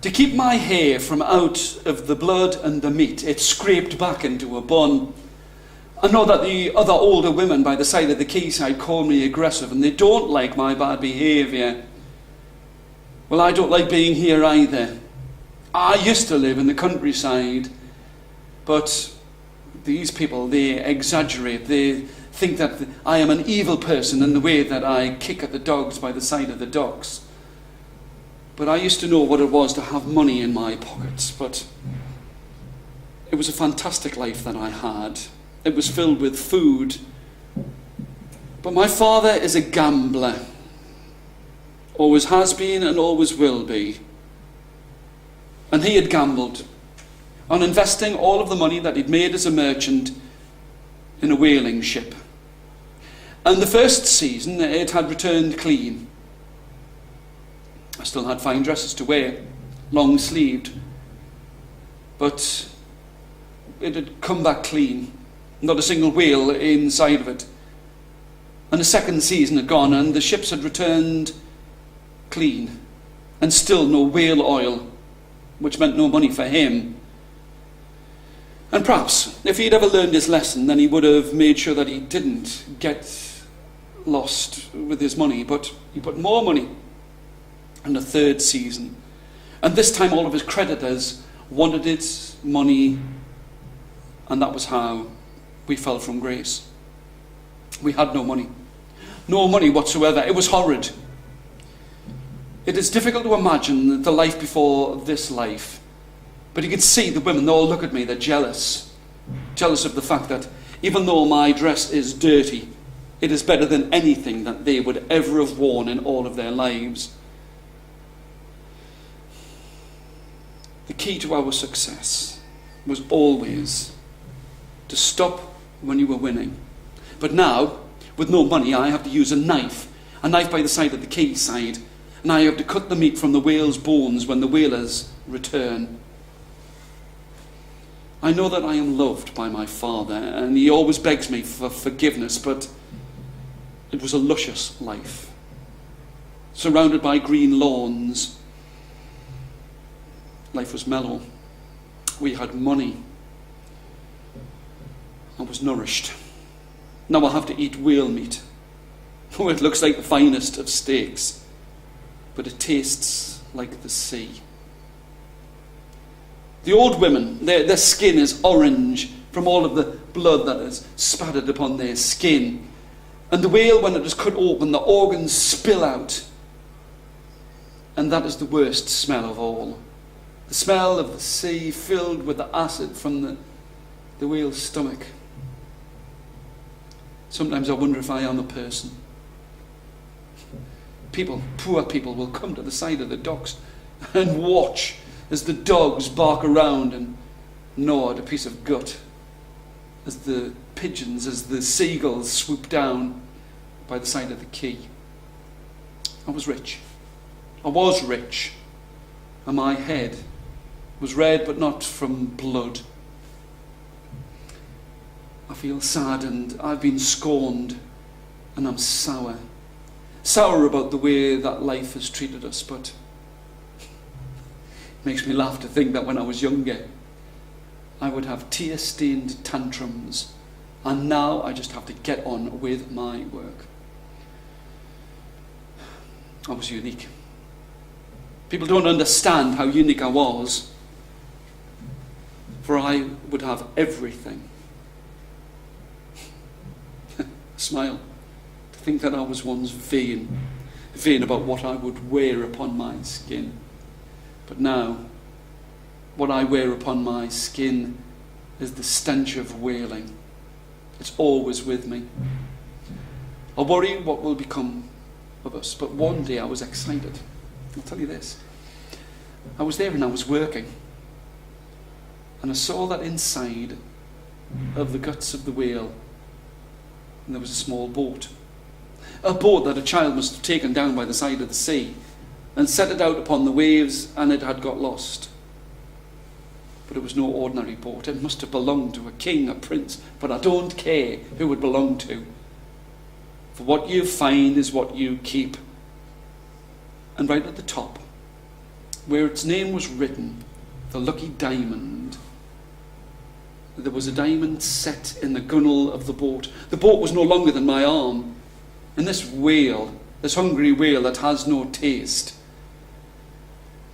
To keep my hair from out of the blood and the meat, it scraped back into a bun. I know that the other older women by the side of the quayside call me aggressive, and they don't like my bad behaviour. Well, I don't like being here either. I used to live in the countryside, but these people, they exaggerate. They think that I am an evil person in the way that I kick at the dogs by the side of the docks. But I used to know what it was to have money in my pockets. But it was a fantastic life that I had. It was filled with food. But my father is a gambler. Always has been and always will be. And he had gambled on investing all of the money that he'd made as a merchant in a whaling ship. And the first season it had returned clean. I still had fine dresses to wear, long-sleeved, but it had come back clean, not a single whale inside of it. And the second season had gone, and the ships had returned clean, and still no whale oil, which meant no money for him. And perhaps, if he'd ever learned his lesson, then he would have made sure that he didn't get lost with his money, but he put more money in the third season. And this time all of his creditors wanted his money, and that was how we fell from grace. We had no money. No money whatsoever. It was horrid. It is difficult to imagine the life before this life. But you could see the women, they all look at me, they're jealous. Jealous of the fact that even though my dress is dirty, it is better than anything that they would ever have worn in all of their lives. The key to our success was always to stop when you were winning. But now, with no money, I have to use a knife by the side of the quayside, and I have to cut the meat from the whale's bones when the whalers return. I know that I am loved by my father, and he always begs me for forgiveness, but it was a luscious life, surrounded by green lawns. Life was mellow. We had money. I was nourished. Now I have to eat whale meat. Oh, it looks like the finest of steaks, but it tastes like the sea. The old women, their skin is orange from all of the blood that is spattered upon their skin. And the whale, when it is cut open, the organs spill out. And that is the worst smell of all. The smell of the sea filled with the acid from the whale's stomach. Sometimes I wonder if I am a person. People, poor people, will come to the side of the docks and watch as the dogs bark around and gnaw at a piece of gut, as the pigeons, as the seagulls swoop down by the side of the quay. I was rich. I was rich. And my head was red, but not from blood. I feel sad, and I've been scorned, and I'm sour. Sour about the way that life has treated us, but it makes me laugh to think that when I was younger, I would have tear-stained tantrums, and now I just have to get on with my work. I was unique. People don't understand how unique I was, for I would have everything. Smile to think that I was once vain about what I would wear upon my skin. But now, what I wear upon my skin is the stench of whaling. It's always with me. I worry what will become of us, but one day I was excited. I'll tell you this. I was there and I was working, and I saw that inside of the guts of the whale, and there was a small boat. A boat that a child must have taken down by the side of the sea and set it out upon the waves, and it had got lost. But it was no ordinary boat. It must have belonged to a king, a prince, but I don't care who it belonged to. For what you find is what you keep. And right at the top, where its name was written, the Lucky Diamond. There was a diamond set in the gunwale of the boat. The boat was no longer than my arm. And this whale, this hungry whale that has no taste,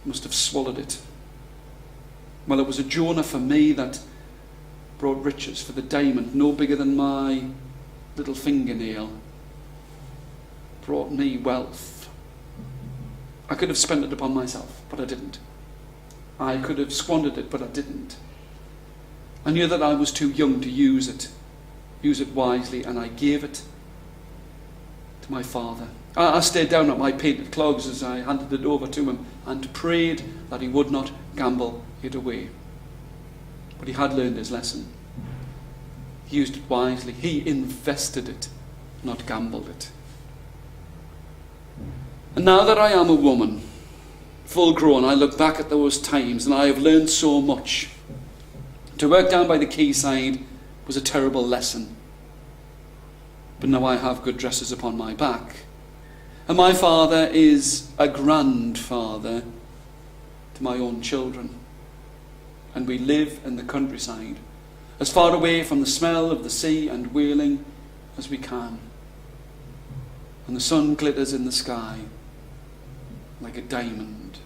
must have swallowed it. Well, it was a Jonah for me that brought riches, for the diamond, no bigger than my little fingernail, brought me wealth. I could have spent it upon myself, but I didn't. I could have squandered it, but I didn't. I knew that I was too young to use it wisely, and I gave it to my father. I stayed down at my painted clogs as I handed it over to him and prayed that he would not gamble it away. But he had learned his lesson. He used it wisely. He invested it, not gambled it. And now that I am a woman, full grown, I look back at those times and I have learned so much. To work down by the quayside was a terrible lesson. But now I have good dresses upon my back. And my father is a grandfather to my own children. And we live in the countryside, as far away from the smell of the sea and whaling as we can. And the sun glitters in the sky like a diamond.